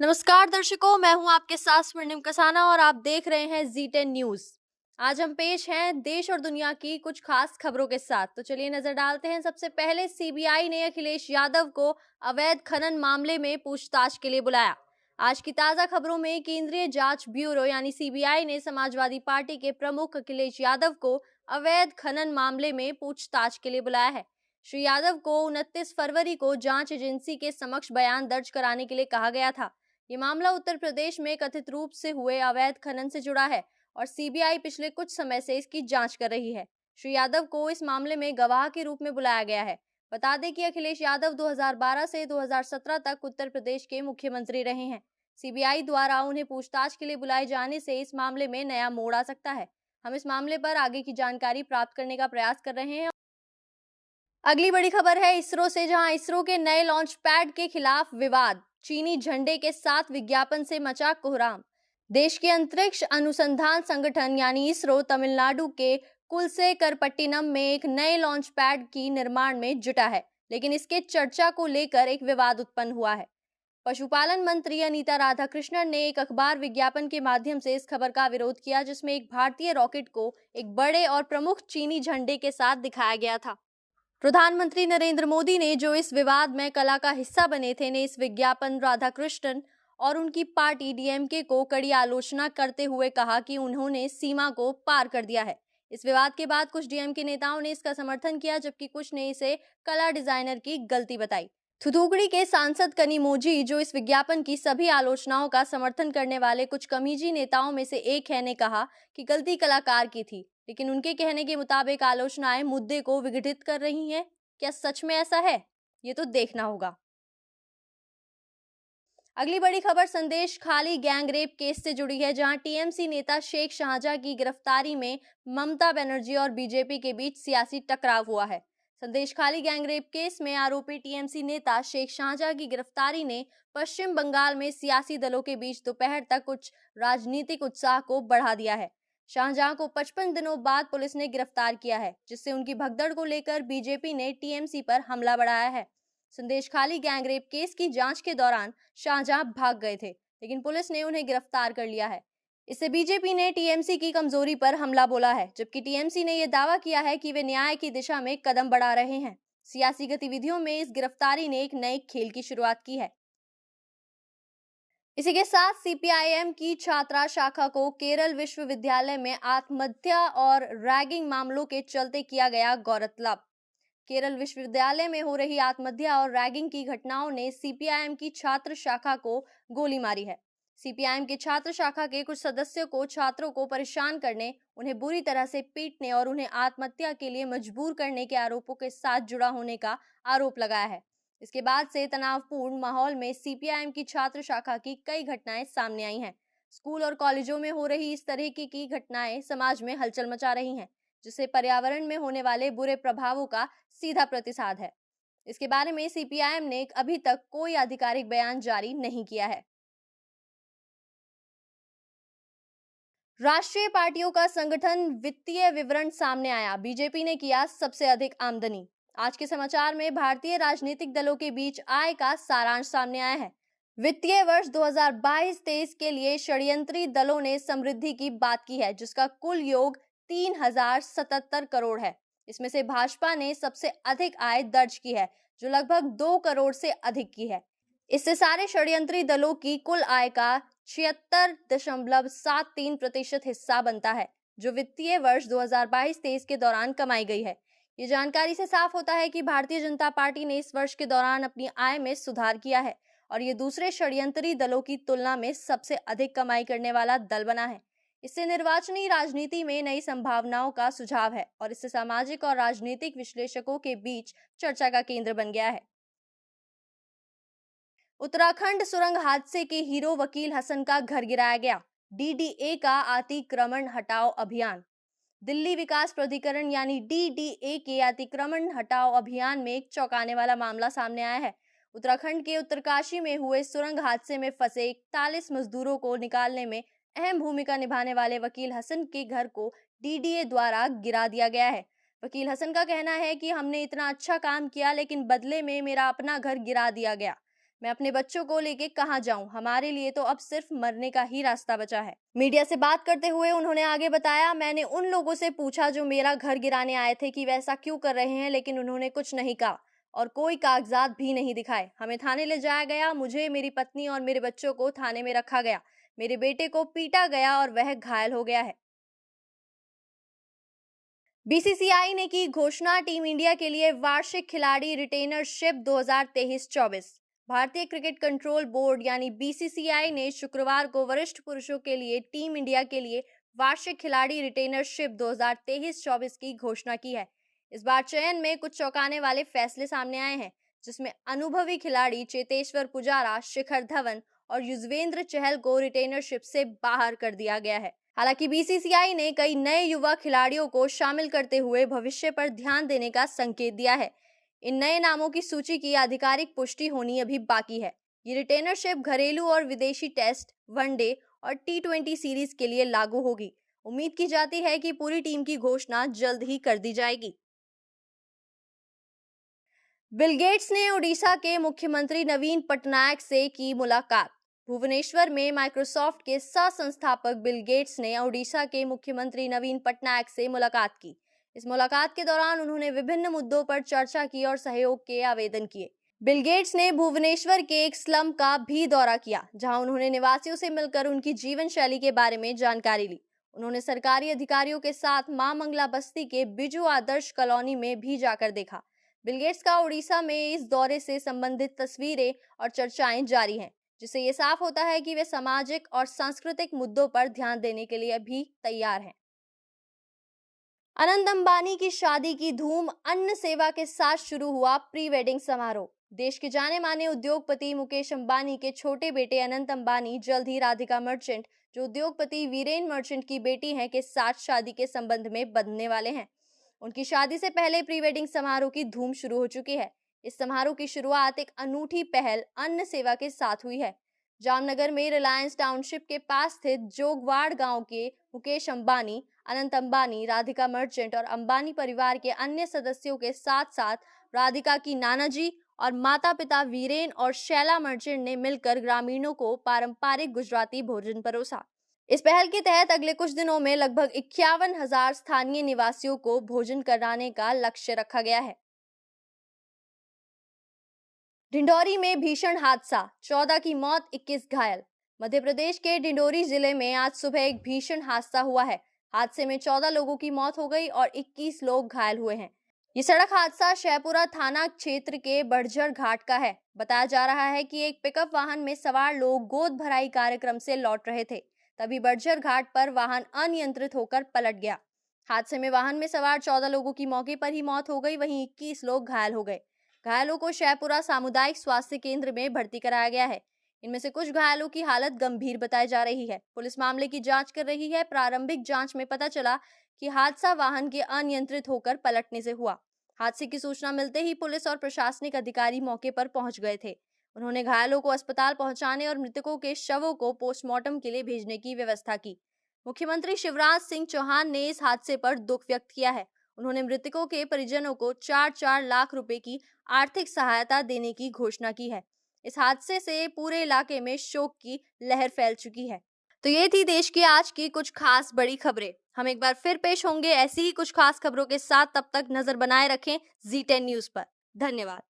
नमस्कार दर्शकों, मैं हूं आपके साथ स्वर्णिम कसाना और आप देख रहे हैं जी10 न्यूज। आज हम पेश हैं देश और दुनिया की कुछ खास खबरों के साथ। तो चलिए नजर डालते हैं। सबसे पहले सीबीआई ने अखिलेश यादव को अवैध खनन मामले में पूछताछ के लिए बुलाया। आज की ताजा खबरों में केंद्रीय जांच ब्यूरो यानी सीबीआई ने समाजवादी पार्टी के प्रमुख अखिलेश यादव को अवैध खनन मामले में पूछताछ के लिए बुलाया है। श्री यादव को 29 फरवरी को जांच एजेंसी के समक्ष बयान दर्ज कराने के लिए कहा गया था। ये मामला उत्तर प्रदेश में कथित रूप से हुए अवैध खनन से जुड़ा है और सीबीआई पिछले कुछ समय से इसकी जांच कर रही है। श्री यादव को इस मामले में गवाह के रूप में बुलाया गया है। बता दें कि अखिलेश यादव 2012 से 2017 तक उत्तर प्रदेश के मुख्यमंत्री रहे हैं। सीबीआई द्वारा उन्हें पूछताछ के लिए बुलाए जाने से इस मामले में नया मोड़ आ सकता है। हम इस मामले पर आगे की जानकारी प्राप्त करने का प्रयास कर रहे हैं। अगली बड़ी खबर है इसरो से, जहां इसरो के नए लॉन्च पैड के खिलाफ विवाद, चीनी झंडे के साथ विज्ञापन से मचा कोहराम। देश के अंतरिक्ष अनुसंधान संगठन यानी इसरो तमिलनाडु के कुलसेकरपट्टिनम में एक नए लॉन्च पैड की निर्माण में जुटा है, लेकिन इसके चर्चा को लेकर एक विवाद उत्पन्न हुआ है। पशुपालन मंत्री अनीता राधाकृष्णन ने एक अखबार विज्ञापन के माध्यम से इस खबर का विरोध किया, जिसमें एक भारतीय रॉकेट को एक बड़े और प्रमुख चीनी झंडे के साथ दिखाया गया था। प्रधानमंत्री नरेंद्र मोदी ने, जो इस विवाद में कला का हिस्सा बने थे, ने इस विज्ञापन राधाकृष्णन और उनकी पार्टी डीएमके को कड़ी आलोचना करते हुए कहा कि उन्होंने सीमा को पार कर दिया है। इस विवाद के बाद कुछ डीएमके नेताओं ने इसका समर्थन किया, जबकि कुछ ने इसे कला डिजाइनर की गलती बताई। थूथुकुड़ी के सांसद कनिमोझी, जो इस विज्ञापन की सभी आलोचनाओं का समर्थन करने वाले कुछ कमीजी नेताओं में से एक है, ने कहा कि गलती कलाकार की थी, लेकिन उनके कहने के मुताबिक आलोचनाएं मुद्दे को विघटित कर रही हैं। क्या सच में ऐसा है? ये तो देखना होगा। अगली बड़ी खबर संदेश खाली गैंगरेप केस से जुड़ी है, जहां टीएमसी नेता शेख शाहजहां की गिरफ्तारी में ममता बनर्जी और बीजेपी के बीच सियासी टकराव हुआ है। संदेश खाली गैंगरेप केस में आरोपी टीएमसी नेता शेख शाहजहां की गिरफ्तारी ने पश्चिम बंगाल में सियासी दलों के बीच दोपहर तक कुछ राजनीतिक उत्साह को बढ़ा दिया है। शाहजहां को 55 दिनों बाद पुलिस ने गिरफ्तार किया है, जिससे उनकी भगदड़ को लेकर बीजेपी ने टीएमसी पर हमला बढ़ाया है। संदेश खाली गैंगरेप केस की जांच के दौरान शाहजहां भाग गए थे, लेकिन पुलिस ने उन्हें गिरफ्तार कर लिया है। इससे बीजेपी ने टीएमसी की कमजोरी पर हमला बोला है, जबकि टीएमसी ने यह दावा किया है कि वे न्याय की दिशा में कदम बढ़ा रहे हैं। सियासी गतिविधियों में इस गिरफ्तारी ने एक नए खेल की शुरुआत की है। इसी के साथ सीपीआईएम की छात्रा शाखा को केरल विश्वविद्यालय में आत्महत्या और रैगिंग मामलों के चलते किया गया गौरतलब। केरल विश्वविद्यालय में हो रही आत्महत्या और रैगिंग की घटनाओं ने सीपीआईएम की छात्र शाखा को गोली मारी है। सीपीआईएम के छात्र शाखा के कुछ सदस्यों को छात्रों को परेशान करने, उन्हें बुरी तरह से पीटने और उन्हें आत्महत्या के लिए मजबूर करने के आरोपों के साथ जुड़ा होने का आरोप लगाया है। इसके बाद से तनावपूर्ण माहौल में सीपीआईएम की छात्र शाखा की कई घटनाएं सामने आई हैं। स्कूल और कॉलेजों में हो रही इस तरह की घटनाएं समाज में हलचल मचा रही हैं, जिससे पर्यावरण में होने वाले बुरे प्रभावों का सीधा प्रतिसाद है। इसके बारे में सीपीआईएम ने अभी तक कोई आधिकारिक बयान जारी नहीं किया है। राष्ट्रीय पार्टियों का संगठन वित्तीय विवरण सामने आया, बीजेपी ने किया सबसे अधिक आमदनी। आज के समाचार में भारतीय राजनीतिक दलों के बीच आय का सारांश सामने आया है। वित्तीय वर्ष 2022-23 के लिए षड्यंत्री दलों ने समृद्धि की बात की है, जिसका कुल योग 3077 करोड़ है। इसमें से भाजपा ने सबसे अधिक आय दर्ज की है, जो लगभग 2 करोड़ से अधिक की है। इससे सारे षड्यंत्री दलों की कुल आय का 76.73% हिस्सा बनता है, जो वित्तीय वर्ष 2022-23 के दौरान कमाई गई है। ये जानकारी से साफ होता है कि भारतीय जनता पार्टी ने इस वर्ष के दौरान अपनी आय में सुधार किया है और ये दूसरे षड्यंत्री दलों की तुलना में सबसे अधिक कमाई करने वाला दल बना है। इससे निर्वाचनी राजनीति में नई संभावनाओं का सुझाव है और इससे सामाजिक और राजनीतिक विश्लेषकों के बीच चर्चा का केंद्र बन गया है। उत्तराखंड सुरंग हादसे के हीरो वकील हसन का घर गिराया गया, डीडीए का अतिक्रमण हटाओ अभियान। दिल्ली विकास प्राधिकरण यानी डीडीए के अतिक्रमण हटाओ अभियान में एक चौंकाने वाला मामला सामने आया है। उत्तराखंड के उत्तरकाशी में हुए सुरंग हादसे में फंसे 41 मजदूरों को निकालने में अहम भूमिका निभाने वाले वकील हसन के घर को डीडीए द्वारा गिरा दिया गया है। वकील हसन का कहना है कि हमने इतना अच्छा काम किया, लेकिन बदले में मेरा अपना घर गिरा दिया गया। मैं अपने बच्चों को लेके कहाँ जाऊं? हमारे लिए तो अब सिर्फ मरने का ही रास्ता बचा है। मीडिया से बात करते हुए उन्होंने आगे बताया, मैंने उन लोगों से पूछा जो मेरा घर गिराने आए थे कि वैसा क्यों कर रहे हैं, लेकिन उन्होंने कुछ नहीं कहा और कोई कागजात भी नहीं दिखाए। हमें थाने ले जाया गया, मुझे, मेरी पत्नी और मेरे बच्चों को थाने में रखा गया। मेरे बेटे को पीटा गया और वह घायल हो गया है। बीसीसीआई ने की घोषणा, टीम इंडिया के लिए वार्षिक खिलाड़ी रिटेनरशिप 2023-24। भारतीय क्रिकेट कंट्रोल बोर्ड यानी बीसीसीआई ने शुक्रवार को वरिष्ठ पुरुषों के लिए टीम इंडिया के लिए वार्षिक खिलाड़ी रिटेनरशिप 2023-24 की घोषणा की है। इस बार चयन में कुछ चौंकाने वाले फैसले सामने आए हैं, जिसमें अनुभवी खिलाड़ी चेतेश्वर पुजारा, शिखर धवन और युजवेंद्र चहल को रिटेनरशिप से बाहर कर दिया गया है। हालांकि बीसीसीआई ने कई नए युवा खिलाड़ियों को शामिल करते हुए भविष्य पर ध्यान देने का संकेत दिया है। इन नए नामों की सूची की आधिकारिक पुष्टि होनी अभी बाकी है। ये रिटेनरशिप घरेलू और विदेशी टेस्ट, वनडे और T20 सीरीज के लिए लागू होगी। उम्मीद की जाती है कि पूरी टीम की घोषणा जल्द ही कर दी जाएगी। बिल गेट्स ने ओडिशा के मुख्यमंत्री नवीन पटनायक से की मुलाकात। भुवनेश्वर में माइक्रोसॉफ्ट के सह संस्थापक बिल गेट्स ने ओडिशा के मुख्यमंत्री नवीन पटनायक से मुलाकात की। इस मुलाकात के दौरान उन्होंने विभिन्न मुद्दों पर चर्चा की और सहयोग के आवेदन किए। बिल गेट्स ने भुवनेश्वर के एक स्लम का भी दौरा किया, जहां उन्होंने निवासियों से मिलकर उनकी जीवन शैली के बारे में जानकारी ली। उन्होंने सरकारी अधिकारियों के साथ मां मंगला बस्ती के बिजू आदर्श कॉलोनी में भी जाकर देखा। बिल गेट्स का ओडिशा में इस दौरे से संबंधित तस्वीरें और चर्चाएं जारी हैं, जिससे ये साफ होता है कि वे सामाजिक और सांस्कृतिक मुद्दों पर ध्यान देने के लिए भी तैयार हैं। अनंत अंबानी की शादी की धूम, अन्न सेवा के साथ शुरू हुआ प्री वेडिंग समारोह। देश के जाने माने उद्योगपति मुकेश अंबानी के छोटे बेटे अनंत अंबानी जल्द ही राधिका मर्चेंट, जो उद्योगपति वीरेन मर्चेंट की बेटी हैं, के साथ शादी के संबंध में बंधने वाले हैं। उनकी शादी से पहले प्री वेडिंग समारोह की धूम शुरू हो चुकी है। इस समारोह की शुरुआत एक अनूठी पहल अन्न सेवा के साथ हुई है। जामनगर में रिलायंस टाउनशिप के पास स्थित जोगवाड़ गांव के मुकेश अंबानी, अनंत अंबानी, राधिका मर्चेंट और अंबानी परिवार के अन्य सदस्यों के साथ साथ राधिका की नानाजी और माता पिता वीरेन और शैला मर्चेंट ने मिलकर ग्रामीणों को पारंपरिक गुजराती भोजन परोसा। इस पहल के तहत अगले कुछ दिनों में लगभग 51,000 स्थानीय निवासियों को भोजन कराने का लक्ष्य रखा गया है। डिंडोरी में भीषण हादसा, 14 की मौत, 21 घायल। मध्य प्रदेश के डिंडोरी जिले में आज सुबह एक भीषण हादसा हुआ है। हादसे में 14 लोगों की मौत हो गई और 21 लोग घायल हुए हैं। ये सड़क हादसा शहपुरा थाना क्षेत्र के बड़झर घाट का है। बताया जा रहा है कि एक पिकअप वाहन में सवार लोग गोद भराई कार्यक्रम से लौट रहे थे, तभी बड़झर घाट पर वाहन अनियंत्रित होकर पलट गया। हादसे में वाहन में सवार 14 लोगों की मौके पर ही मौत हो गई, वहीं 21 लोग घायल हो गए। घायलों को शहपुरा सामुदायिक स्वास्थ्य केंद्र में भर्ती कराया गया है। इनमें से कुछ घायलों की हालत गंभीर बताई जा रही है। पुलिस मामले की जांच कर रही है। प्रारंभिक जांच में पता चला कि हादसा वाहन के अनियंत्रित होकर पलटने से हुआ। हादसे की सूचना मिलते ही पुलिस और प्रशासनिक अधिकारी मौके पर पहुंच गए थे। उन्होंने घायलों को अस्पताल पहुंचाने और मृतकों के शवों को पोस्टमार्टम के लिए भेजने की व्यवस्था की। मुख्यमंत्री शिवराज सिंह चौहान ने इस हादसे पर दुख व्यक्त किया है। उन्होंने मृतकों के परिजनों को 4-4 लाख रुपए की आर्थिक सहायता देने की घोषणा की है। इस हादसे से पूरे इलाके में शोक की लहर फैल चुकी है। तो ये थी देश की आज की कुछ खास बड़ी खबरें। हम एक बार फिर पेश होंगे ऐसी ही कुछ खास खबरों के साथ। तब तक नजर बनाए रखें Z10 न्यूज पर। धन्यवाद।